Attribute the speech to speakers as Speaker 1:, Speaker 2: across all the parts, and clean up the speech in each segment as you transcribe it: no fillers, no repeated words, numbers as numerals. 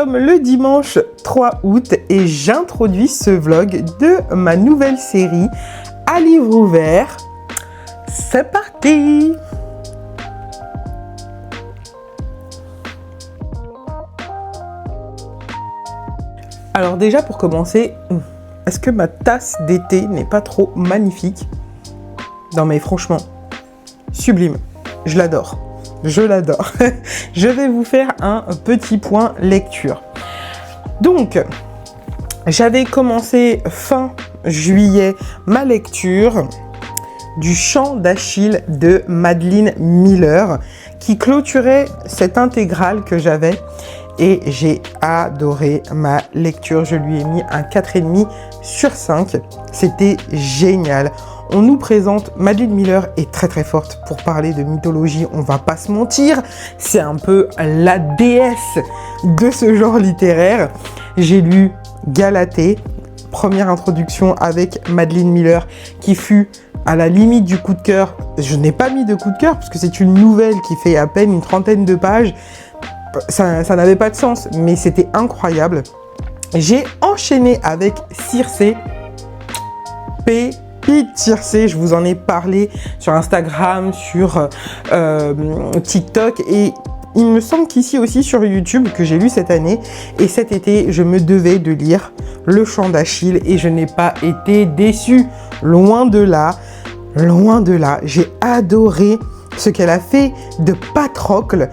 Speaker 1: sommes le dimanche 3 août et j'introduis ce vlog de ma nouvelle série à livre ouvert. C'est parti! Alors déjà pour commencer, est-ce que ma tasse d'été n'est pas trop magnifique? Non mais franchement, sublime, je l'adore. Je l'adore. Je vais vous faire un petit point lecture. Donc, j'avais commencé fin juillet ma lecture du Chant d'Achille de Madeline Miller qui clôturait cette intégrale que j'avais et j'ai adoré ma lecture. Je lui ai mis un 4,5 sur 5. C'était génial. On nous présente, Madeline Miller est très très forte pour parler de mythologie, on va pas se mentir, c'est un peu la déesse de ce genre littéraire. J'ai lu Galatée, première introduction avec Madeline Miller qui fut à la limite du coup de cœur. Je n'ai pas mis de coup de cœur parce que c'est une nouvelle qui fait à peine une trentaine de pages. Ça n'avait pas de sens, mais c'était incroyable. J'ai enchaîné avec Circé, Circé, je vous en ai parlé sur Instagram, sur TikTok et il me semble qu'ici aussi sur YouTube que j'ai lu cette année et cet été je me devais de lire Le Chant d'Achille et je n'ai pas été déçue, loin de là, j'ai adoré ce qu'elle a fait de Patrocle.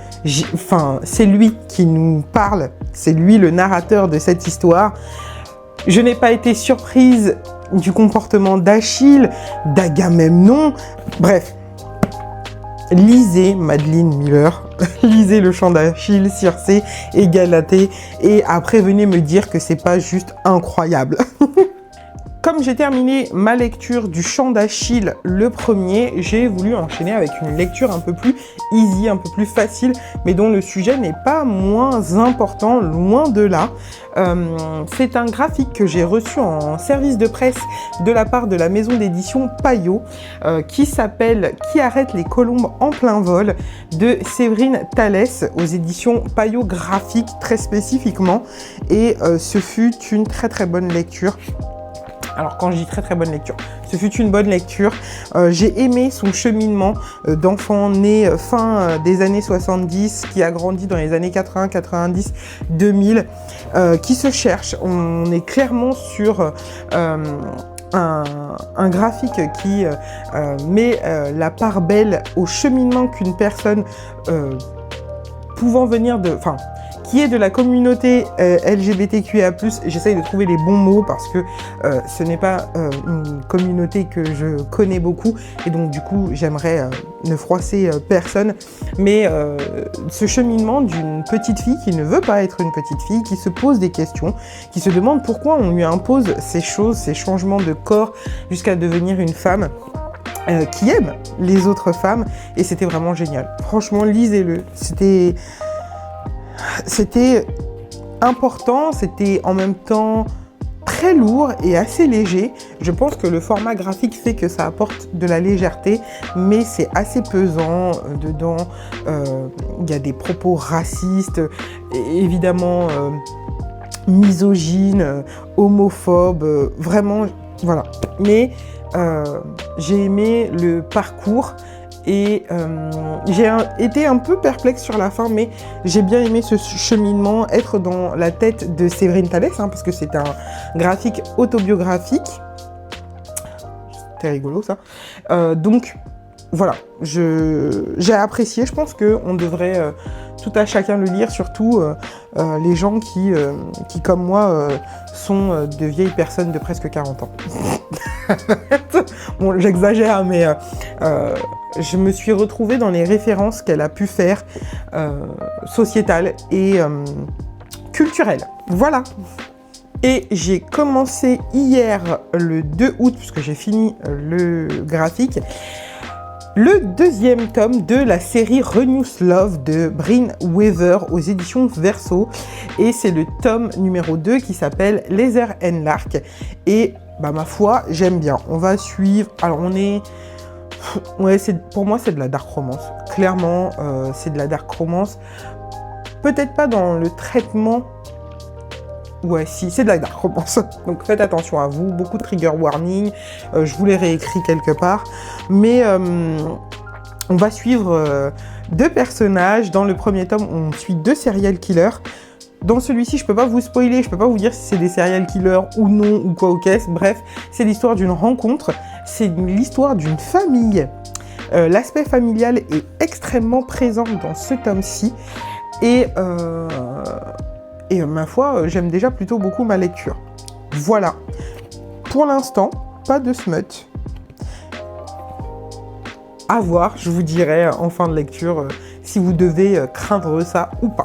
Speaker 1: C'est lui qui nous parle, c'est lui le narrateur de cette histoire. Je n'ai pas été surprise du comportement d'Achille, d'Agamemnon, bref. Lisez Madeline Miller, lisez Le Chant d'Achille, Circé et Galatée et après venez me dire que c'est pas juste incroyable. Comme j'ai terminé ma lecture du Chant d'Achille le premier, j'ai voulu enchaîner avec une lecture un peu plus easy, un peu plus facile, mais dont le sujet n'est pas moins important, loin de là. C'est un graphique que j'ai reçu en service de presse de la part de la maison d'édition Payot, qui s'appelle « Qui arrête les colombes en plein vol » de Séverine Thalès aux éditions Payot Graphique très spécifiquement. Et ce fut une très très bonne lecture. Alors quand je dis très très bonne lecture, ce fut une bonne lecture. J'ai aimé son cheminement d'enfant né fin des années 70, qui a grandi dans les années 80, 90, 2000, qui se cherche. On est clairement sur un graphique qui met la part belle au cheminement qu'une personne pouvant venir de... qui est de la communauté LGBTQIA+, j'essaye de trouver les bons mots parce que ce n'est pas une communauté que je connais beaucoup et donc du coup j'aimerais ne froisser personne, mais ce cheminement d'une petite fille qui ne veut pas être une petite fille, qui se pose des questions, qui se demande pourquoi on lui impose ces choses, ces changements de corps jusqu'à devenir une femme, qui aime les autres femmes et c'était vraiment génial. Franchement, lisez-le, c'était important, c'était en même temps très lourd et assez léger. Je pense que le format graphique fait que ça apporte de la légèreté, mais c'est assez pesant. Dedans, il y a des propos racistes, évidemment misogynes, homophobes, vraiment, voilà. Mais j'ai aimé le parcours. Et j'ai été un peu perplexe sur la fin, mais j'ai bien aimé ce cheminement, être dans la tête de Séverine Thalès, parce que c'est un graphique autobiographique. C'était rigolo ça. Donc voilà, j'ai apprécié. Je pense qu'on devrait tout à chacun le lire, surtout les gens qui comme moi, sont de vieilles personnes de presque 40 ans. Bon, j'exagère, mais je me suis retrouvée dans les références qu'elle a pu faire, sociétales et culturelles. Voilà. Et j'ai commencé hier, le 2 août, puisque j'ai fini le graphique, le deuxième tome de la série Renews Love de Bryn Weaver aux éditions Verso. Et c'est le tome numéro 2 qui s'appelle Lézard and Lark. Et ma foi, j'aime bien. On va suivre... Alors on est... Ouais, pour moi c'est de la dark romance. Clairement, c'est de la dark romance. Peut-être pas dans le traitement Ouais, si, c'est de la dark romance. Donc faites attention à vous, beaucoup de trigger warning. Je vous l'ai réécrit quelque part. Mais on va suivre deux personnages. Dans le premier tome, on suit deux serial killers. Dans celui-ci, je peux pas vous spoiler, je peux pas vous dire si c'est des serial killers ou non, ou quoi au caisse. Bref, c'est l'histoire d'une rencontre, c'est l'histoire d'une famille. L'aspect familial est extrêmement présent dans ce tome-ci. Et ma foi, j'aime déjà plutôt beaucoup ma lecture. Voilà. Pour l'instant, pas de smut. À voir, je vous dirai en fin de lecture si vous devez craindre ça ou pas.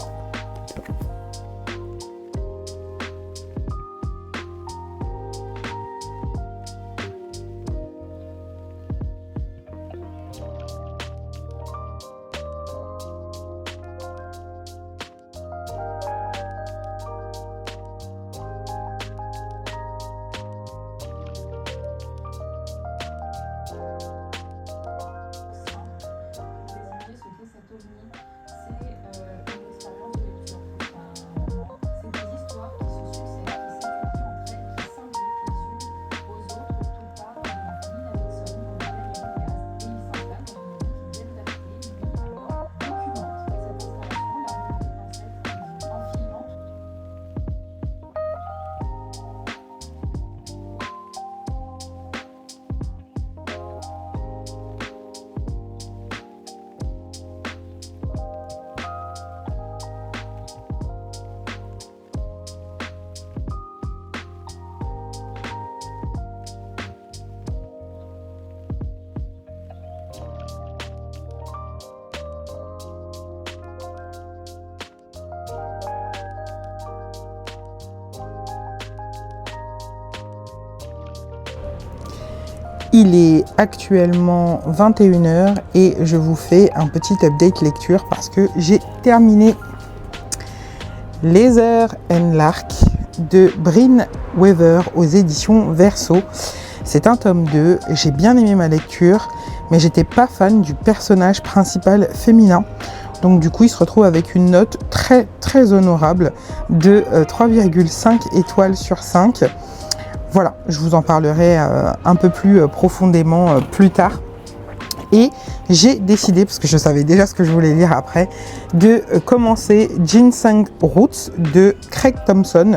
Speaker 1: Il est actuellement 21 h et je vous fais un petit update lecture parce que j'ai terminé Leather and Lark de Bryn Weaver aux éditions Verso. C'est un tome 2, j'ai bien aimé ma lecture, mais j'étais pas fan du personnage principal féminin. Donc du coup, il se retrouve avec une note très honorable de 3,5 étoiles sur 5. Voilà, je vous en parlerai un peu plus profondément plus tard. Et j'ai décidé, parce que je savais déjà ce que je voulais lire après, de commencer Ginseng Roots de Craig Thompson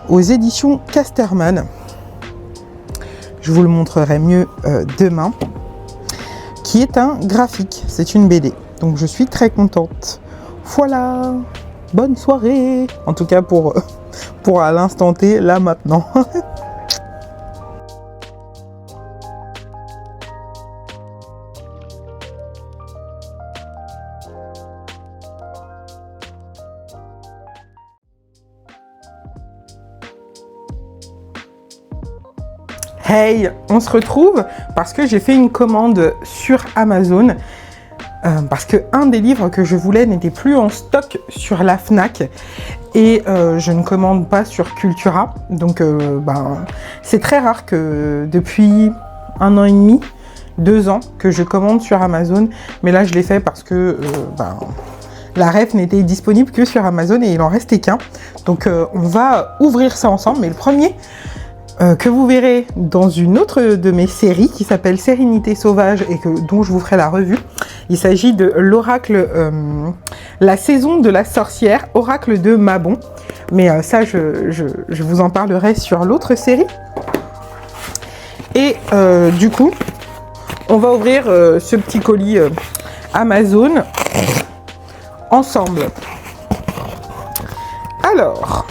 Speaker 1: aux éditions Casterman. Je vous le montrerai mieux demain. Qui est un graphique, c'est une BD. Donc je suis très contente. Voilà, bonne soirée. En tout cas pour à l'instant T, là maintenant. Hey, on se retrouve parce que j'ai fait une commande sur Amazon parce que un des livres que je voulais n'était plus en stock sur la Fnac et je ne commande pas sur Cultura. Donc c'est très rare que depuis 1 an et demi, 2 ans que je commande sur Amazon. Mais là je l'ai fait parce que la ref n'était disponible que sur Amazon et il en restait qu'un. Donc on va ouvrir ça ensemble. Mais le premier que vous verrez dans une autre de mes séries qui s'appelle Sérénité sauvage et dont je vous ferai la revue. Il s'agit de l'oracle, la saison de la sorcière, oracle de Mabon. Mais ça, je vous en parlerai sur l'autre série. Et du coup, on va ouvrir ce petit colis Amazon ensemble. Alors...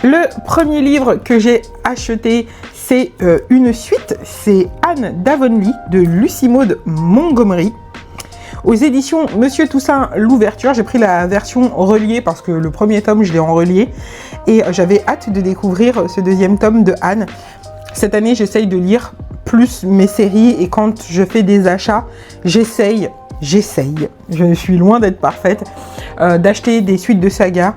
Speaker 1: le premier livre que j'ai acheté, c'est une suite, c'est Anne d'Avonlea de Lucie Maud Montgomery. Aux éditions Monsieur Toussaint l'ouverture, j'ai pris la version reliée parce que le premier tome, je l'ai en relié. Et j'avais hâte de découvrir ce deuxième tome de Anne. Cette année, j'essaye de lire plus mes séries et quand je fais des achats, j'essaye, je suis loin d'être parfaite, d'acheter des suites de sagas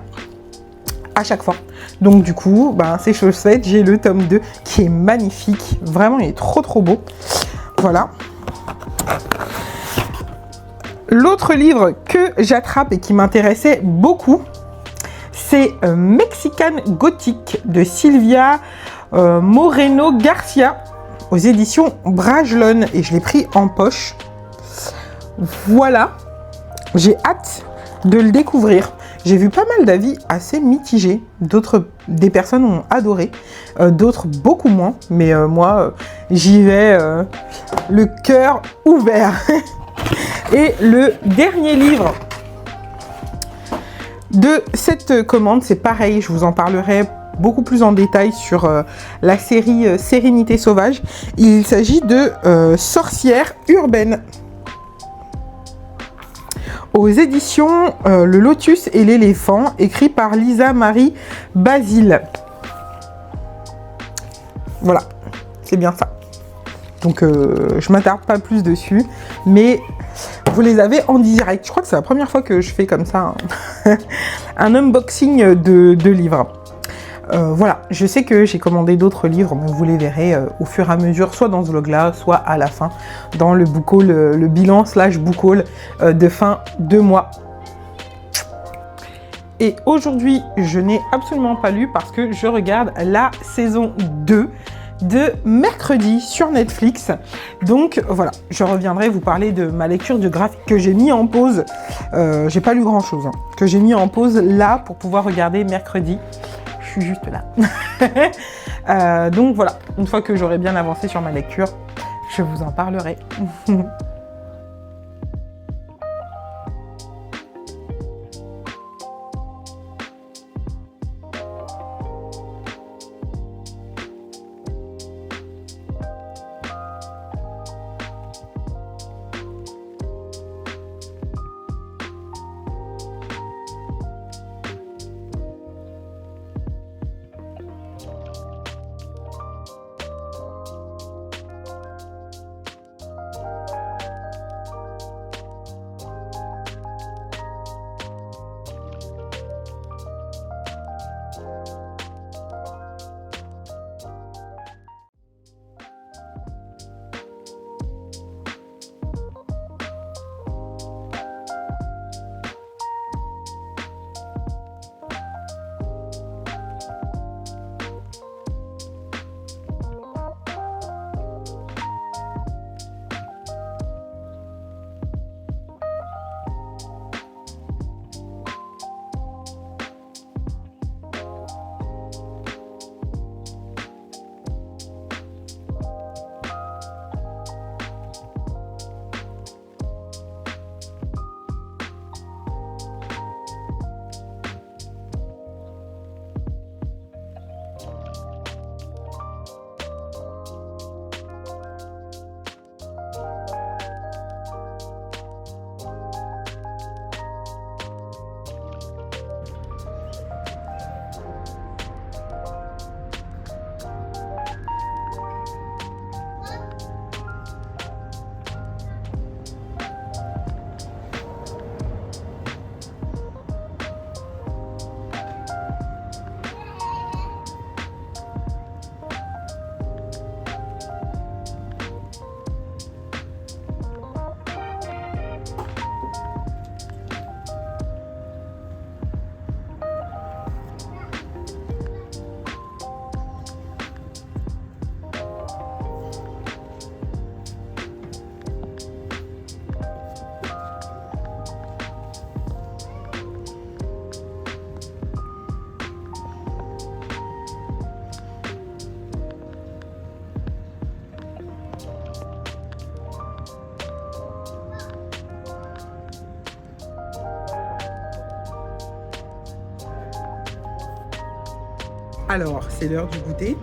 Speaker 1: à chaque fois. Donc du coup, c'est chose faite, j'ai le tome 2 qui est magnifique. Vraiment, il est trop beau. Voilà. L'autre livre que j'attrape et qui m'intéressait beaucoup, c'est Mexican Gothic de Silvia Moreno Garcia aux éditions Brajlon et je l'ai pris en poche. Voilà, j'ai hâte de le découvrir. J'ai vu pas mal d'avis assez mitigés. Des personnes ont adoré, d'autres beaucoup moins. Mais moi, j'y vais le cœur ouvert. Et le dernier livre de cette commande, c'est pareil, je vous en parlerai beaucoup plus en détail sur la série Sérénité sauvage. Il s'agit de Sorcières urbaines aux éditions Le Lotus et l'éléphant, écrit par Lisa Marie Basile. Voilà, c'est bien ça. Donc je m'attarde pas plus dessus, mais vous les avez en direct. Je crois que c'est la première fois que je fais comme ça un unboxing de livres. Voilà, je sais que j'ai commandé d'autres livres, mais vous les verrez au fur et à mesure, soit dans ce vlog-là, soit à la fin, dans le book haul, le bilan / book haul de fin de mois. Et aujourd'hui, je n'ai absolument pas lu parce que je regarde la saison 2 de Mercredi sur Netflix. Donc voilà, je reviendrai vous parler de ma lecture de graphique que j'ai mis en pause. J'ai pas lu grand chose, hein, que j'ai mis en pause là pour pouvoir regarder Mercredi. Je suis juste là. Donc voilà, une fois que j'aurai bien avancé sur ma lecture, je vous en parlerai. Alors, c'est l'heure du goûter.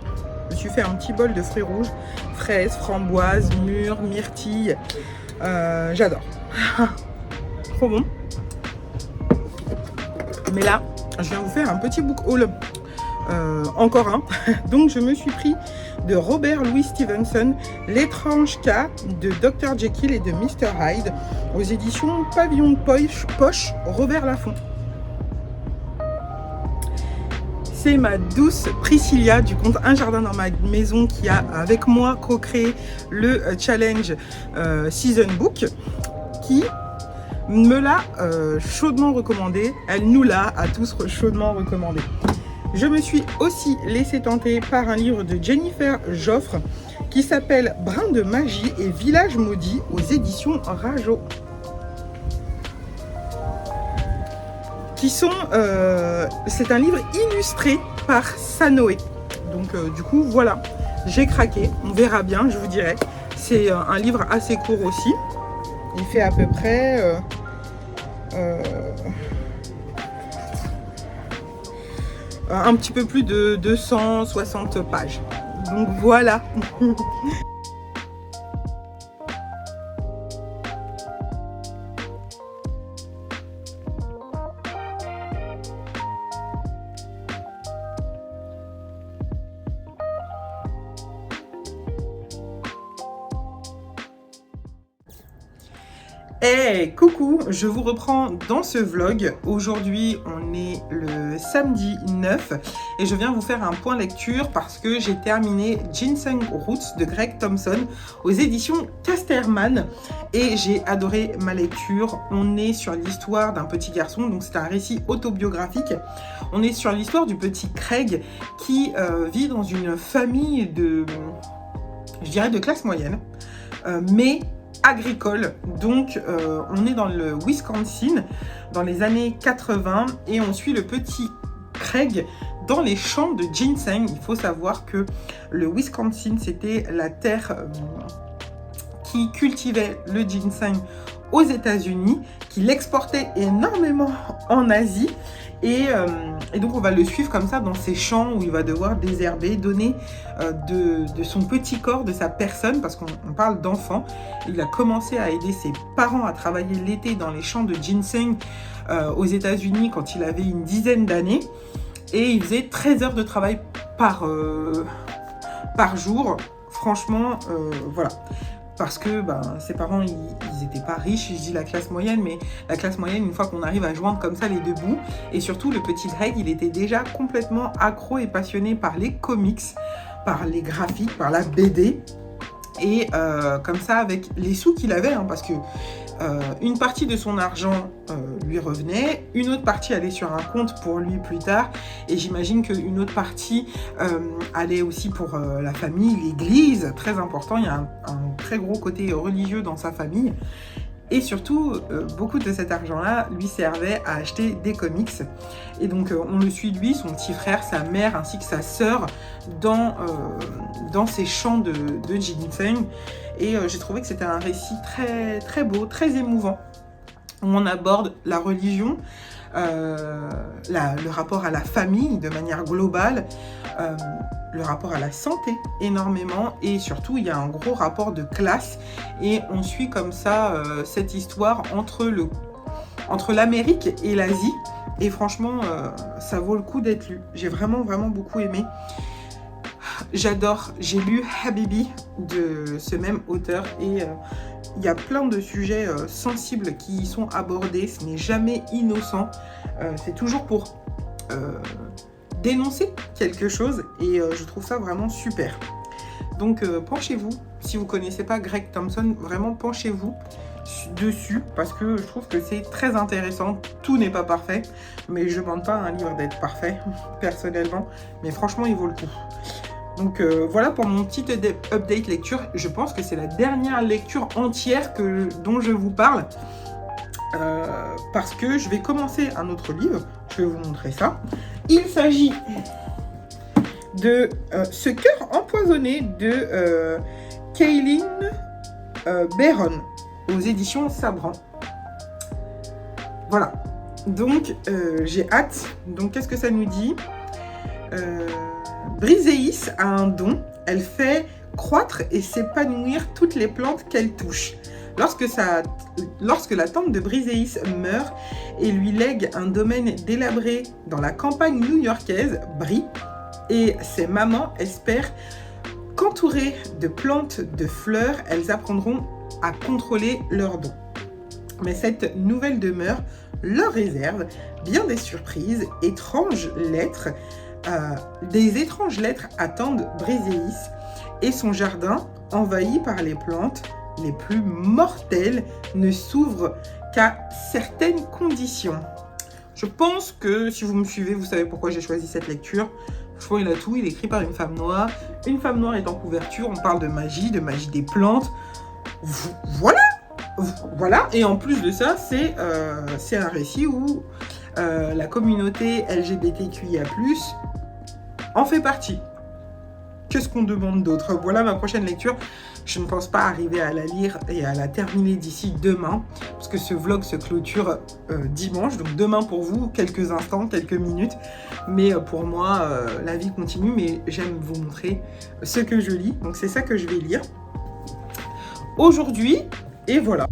Speaker 1: Je me suis fait un petit bol de fruits rouges, fraises, framboises, mûres, myrtilles. J'adore. Trop bon. Mais là, je viens vous faire un petit book haul. Encore un. Donc, je me suis pris de Robert Louis Stevenson, L'étrange cas de Dr Jekyll et de Mr Hyde aux éditions Pavillon de Poche, Robert Laffont. C'est ma douce Priscilla du compte Un Jardin dans ma maison qui a avec moi co-créé le challenge Season Book qui me l'a chaudement recommandé. Elle nous l'a à tous chaudement recommandé. Je me suis aussi laissée tenter par un livre de Jennifer Joffre qui s'appelle Brin de magie et village maudit aux éditions Rajo. C'est un livre illustré par Sanoé. Donc du coup voilà, j'ai craqué, on verra bien, je vous dirai. C'est un livre assez court aussi. Il fait à peu près un petit peu plus de 260 pages. Donc voilà. Hey, coucou, je vous reprends dans ce vlog. Aujourd'hui, on est le samedi 9 et je viens vous faire un point lecture parce que j'ai terminé Ginseng Roots de Greg Thompson aux éditions Casterman et j'ai adoré ma lecture. On est sur l'histoire d'un petit garçon, donc c'est un récit autobiographique. On est sur l'histoire du petit Craig qui vit dans une famille de, je dirais, de classe moyenne, mais agricole. Donc on est dans le Wisconsin dans les années 80 et on suit le petit Craig dans les champs de ginseng. Il faut savoir que le Wisconsin, c'était la terre qui cultivait le ginseng aux États-Unis, qui l'exportait énormément en Asie. Et donc on va le suivre comme ça dans ces champs où il va devoir désherber, donner de son petit corps, de sa personne, parce qu'on parle d'enfant. Il a commencé à aider ses parents à travailler l'été dans les champs de ginseng aux États-Unis quand il avait une dizaine d'années. Et il faisait 13 heures de travail par jour. Franchement, voilà. Parce que ses parents, ils n'étaient pas riches, je dis la classe moyenne, mais la classe moyenne, une fois qu'on arrive à joindre comme ça les deux bouts, et surtout le petit Greg, il était déjà complètement accro et passionné par les comics, par les graphiques, par la BD, et comme ça, avec les sous qu'il avait, hein, parce que une partie de son argent lui revenait, une autre partie allait sur un compte pour lui plus tard, et j'imagine qu'une autre partie allait aussi pour la famille, l'église, très important, il y a un très gros côté religieux dans sa famille, et surtout, beaucoup de cet argent-là lui servait à acheter des comics, et donc on le suit lui, son petit frère, sa mère, ainsi que sa sœur, dans ces champs de ginseng. Et j'ai trouvé que c'était un récit très, très beau, très émouvant, où on aborde la religion, le rapport à la famille de manière globale, le rapport à la santé énormément, et surtout il y a un gros rapport de classe, et on suit comme ça cette histoire entre l'Amérique et l'Asie, et franchement ça vaut le coup d'être lu. J'ai vraiment beaucoup aimé. J'adore, j'ai lu Habibi de ce même auteur et il y a plein de sujets sensibles qui y sont abordés, ce n'est jamais innocent, c'est toujours pour dénoncer quelque chose et je trouve ça vraiment super. Donc penchez-vous, si vous ne connaissez pas Greg Thompson, vraiment penchez-vous dessus parce que je trouve que c'est très intéressant. Tout n'est pas parfait, mais je ne demande pas à un livre d'être parfait personnellement, mais franchement il vaut le coup. Donc voilà pour mon petit update lecture. Je pense que c'est la dernière lecture entière dont je vous parle. Parce que je vais commencer un autre livre. Je vais vous montrer ça. Il s'agit de Ce cœur empoisonné de Kaylin Bayron aux éditions Sabran. Voilà. Donc j'ai hâte. Donc qu'est-ce que ça nous dit ? Briseis a un don, elle fait croître et s'épanouir toutes les plantes qu'elle touche. Lorsque la tante de Briseis meurt et lui lègue un domaine délabré dans la campagne new-yorkaise, Brie et ses mamans espèrent qu'entourées de plantes, de fleurs, elles apprendront à contrôler leurs dons. Mais cette nouvelle demeure leur réserve bien des surprises, des étranges lettres attendent Briseis et son jardin, envahi par les plantes les plus mortelles, ne s'ouvre qu'à certaines conditions. Je pense que si vous me suivez, vous savez pourquoi j'ai choisi cette lecture. Franchement, il a tout. Il est écrit par une femme noire. Une femme noire est en couverture. On parle de magie des plantes. Voilà. Voilà. Et en plus de ça, c'est un récit où la communauté LGBTQIA+, en fait partie. Qu'est-ce qu'on demande d'autre? Voilà ma prochaine lecture. Je ne pense pas arriver à la lire et à la terminer d'ici demain, parce que ce vlog se clôture dimanche. Donc demain pour vous, quelques instants, quelques minutes. Mais pour moi, la vie continue, mais j'aime vous montrer ce que je lis. Donc c'est ça que je vais lire aujourd'hui. Et voilà.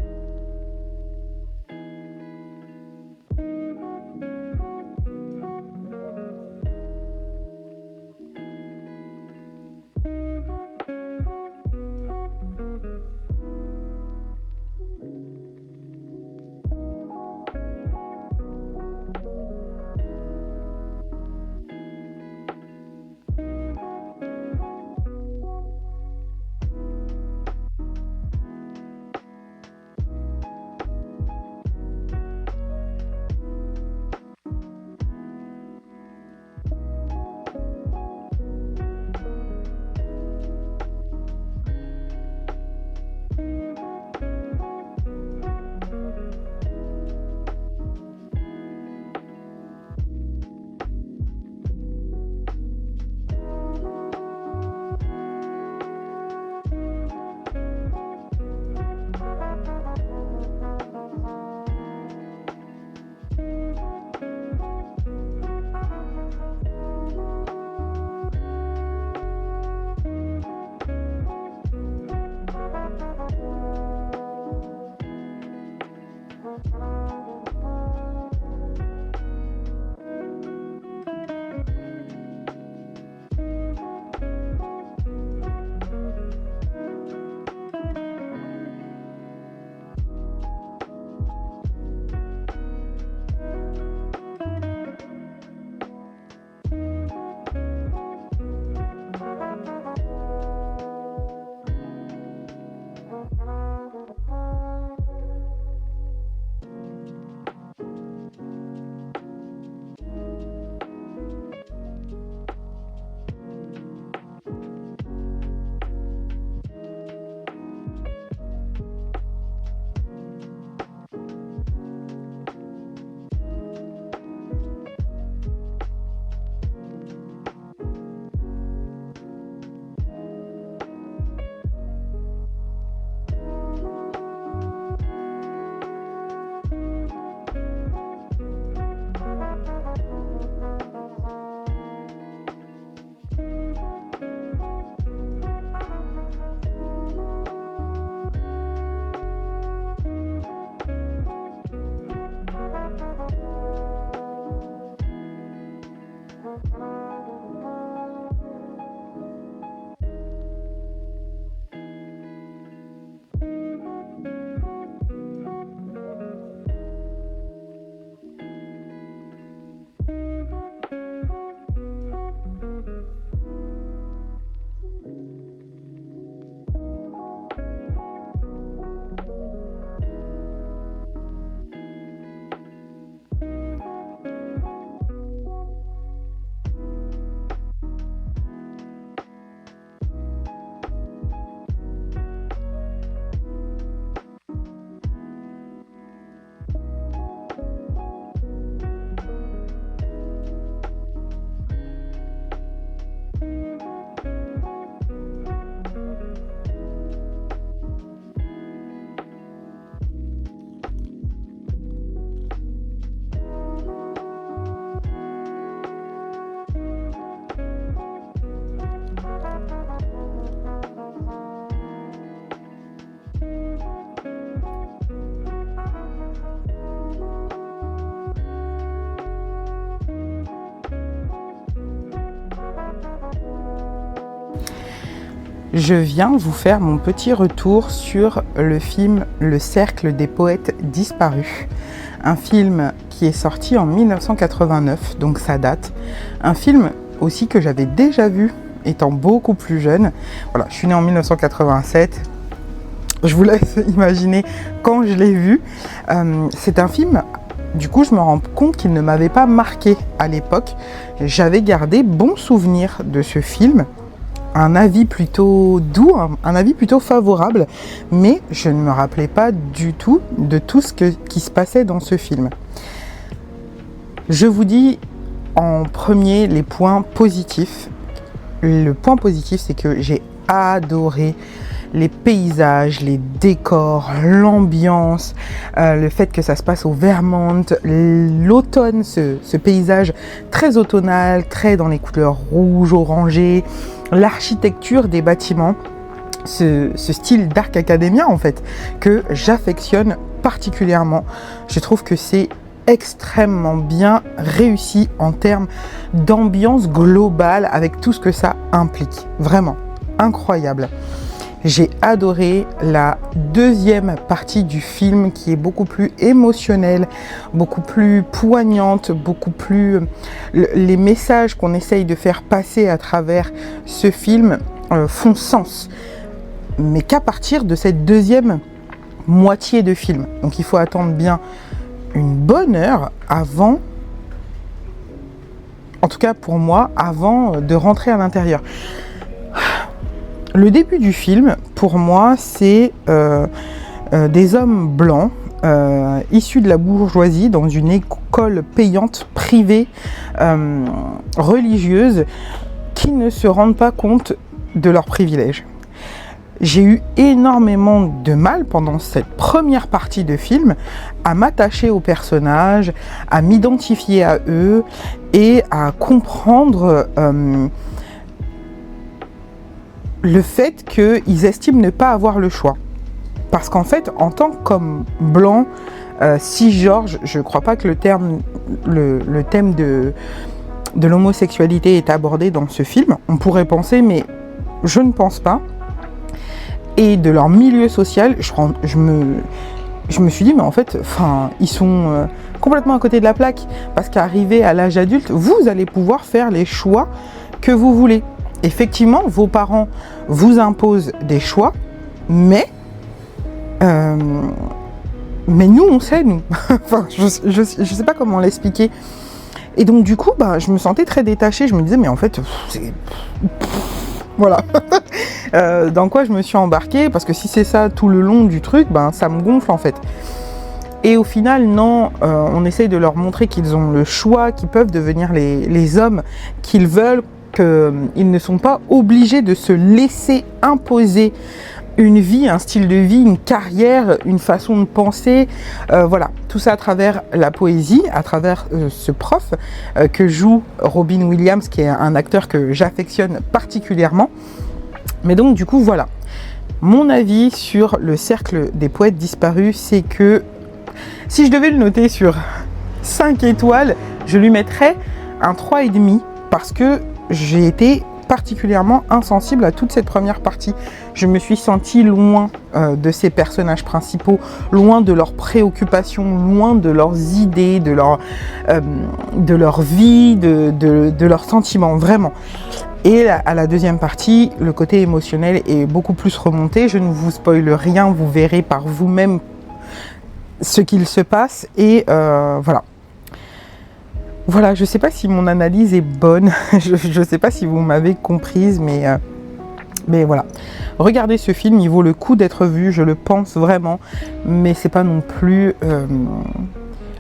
Speaker 1: Je viens vous faire mon petit retour sur le film Le Cercle des poètes disparus. Un film qui est sorti en 1989, donc ça date. Un film aussi que j'avais déjà vu étant beaucoup plus jeune. Voilà, je suis née en 1987. je vous laisse imaginer quand je l'ai vu. C'est un film, du coup je me rends compte qu'il ne m'avait pas marqué à l'époque. J'avais gardé bon souvenir de ce film, un avis plutôt doux, un avis plutôt favorable, mais je ne me rappelais pas du tout de tout ce qui se passait dans ce film. Je vous dis en premier les points positifs. Le point positif, c'est que j'ai adoré les paysages, les décors, l'ambiance, le fait que ça se passe au Vermont, l'automne, ce paysage très automnal, très dans les couleurs rouges, orangées, l'architecture des bâtiments, ce style dark academia en fait, que j'affectionne particulièrement. Je trouve que c'est extrêmement bien réussi en termes d'ambiance globale avec tout ce que ça implique. Vraiment incroyable. J'ai adoré la deuxième partie du film qui est beaucoup plus émotionnelle, beaucoup plus poignante, beaucoup plus... Les messages qu'on essaye de faire passer à travers ce film font sens, mais qu'à partir de cette deuxième moitié de film. Donc il faut attendre bien une bonne heure avant, en tout cas pour moi, avant de rentrer à l'intérieur. Le début du film, pour moi, c'est des hommes blancs issus de la bourgeoisie dans une école payante privée religieuse qui ne se rendent pas compte de leurs privilèges. J'ai eu énormément de mal pendant cette première partie de film à m'attacher aux personnages, à m'identifier à eux et à comprendre le fait qu'ils estiment ne pas avoir le choix. Parce qu'en fait, en tant qu'homme blanc, cisgenre, je ne crois pas que le thème de l'homosexualité est abordé dans ce film. On pourrait penser, mais je ne pense pas. Et de leur milieu social, je me suis dit, mais en fait, ils sont complètement à côté de la plaque. Parce qu'arrivé à l'âge adulte, vous allez pouvoir faire les choix que vous voulez. Effectivement, vos parents vous imposent des choix, mais nous, on sait, nous. Enfin, je sais pas comment l'expliquer. Et donc, du coup, je me sentais très détachée. Je me disais, mais en fait, voilà. Dans quoi je me suis embarquée, parce que si c'est ça tout le long du truc, ça me gonfle, en fait. Et au final, non, on essaye de leur montrer qu'ils ont le choix, qu'ils peuvent devenir les hommes qu'ils veulent, qu'ils ne sont pas obligés de se laisser imposer une vie, un style de vie, une carrière, une façon de penser, voilà, tout ça à travers la poésie, à travers ce prof que joue Robin Williams, qui est un acteur que j'affectionne particulièrement. Mais donc du coup, voilà, mon avis sur le cercle des poètes disparus, c'est que si je devais le noter sur 5 étoiles, je lui mettrais un 3,5 parce que j'ai été particulièrement insensible à toute cette première partie. Je me suis sentie loin de ces personnages principaux, loin de leurs préoccupations, loin de leurs idées, de leur vie, de leurs sentiments, vraiment. Et à la deuxième partie, le côté émotionnel est beaucoup plus remonté. Je ne vous spoile rien, vous verrez par vous-même ce qu'il se passe. Et voilà. Voilà, je ne sais pas si mon analyse est bonne, je ne sais pas si vous m'avez comprise, mais voilà. Regardez ce film, il vaut le coup d'être vu, je le pense vraiment, mais c'est pas non plus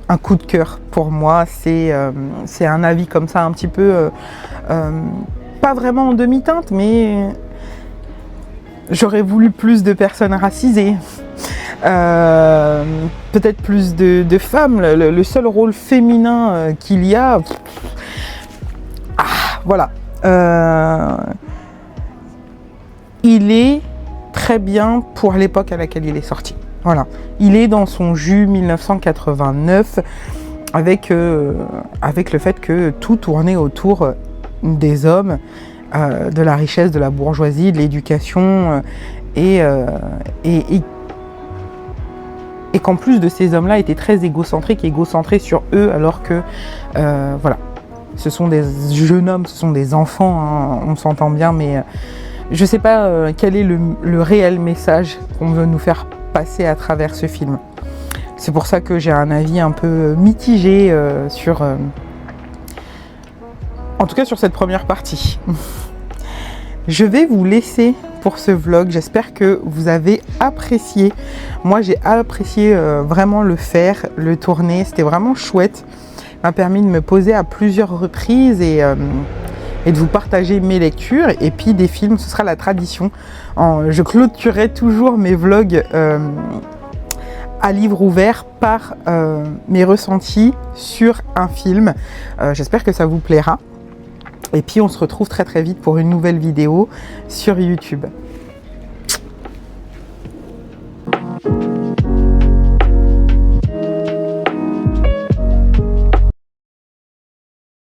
Speaker 1: un coup de cœur pour moi, c'est un avis comme ça un petit peu, pas vraiment en demi-teinte, mais j'aurais voulu plus de personnes racisées. Peut-être plus de femmes, le seul rôle féminin qu'il y a, voilà, il est très bien pour l'époque à laquelle il est sorti. Voilà, il est dans son jus 1989 avec le fait que tout tournait autour des hommes, de la richesse, de la bourgeoisie, de l'éducation et qu'en plus de ces hommes-là étaient très égocentrés sur eux, alors que, voilà, ce sont des jeunes hommes, ce sont des enfants, hein, on s'entend bien, mais Je ne sais pas quel est le réel message qu'on veut nous faire passer à travers ce film. C'est pour ça que j'ai un avis un peu mitigé en tout cas sur cette première partie. Je vais vous laisser pour ce vlog. J'espère que vous avez apprécié. Moi, j'ai apprécié vraiment le faire, le tourner. C'était vraiment chouette. Ça m'a permis de me poser à plusieurs reprises et de vous partager mes lectures. Et puis des films, ce sera la tradition. Je clôturerai toujours mes vlogs à livre ouvert par mes ressentis sur un film. J'espère que ça vous plaira. Et puis on se retrouve très très vite pour une nouvelle vidéo sur YouTube.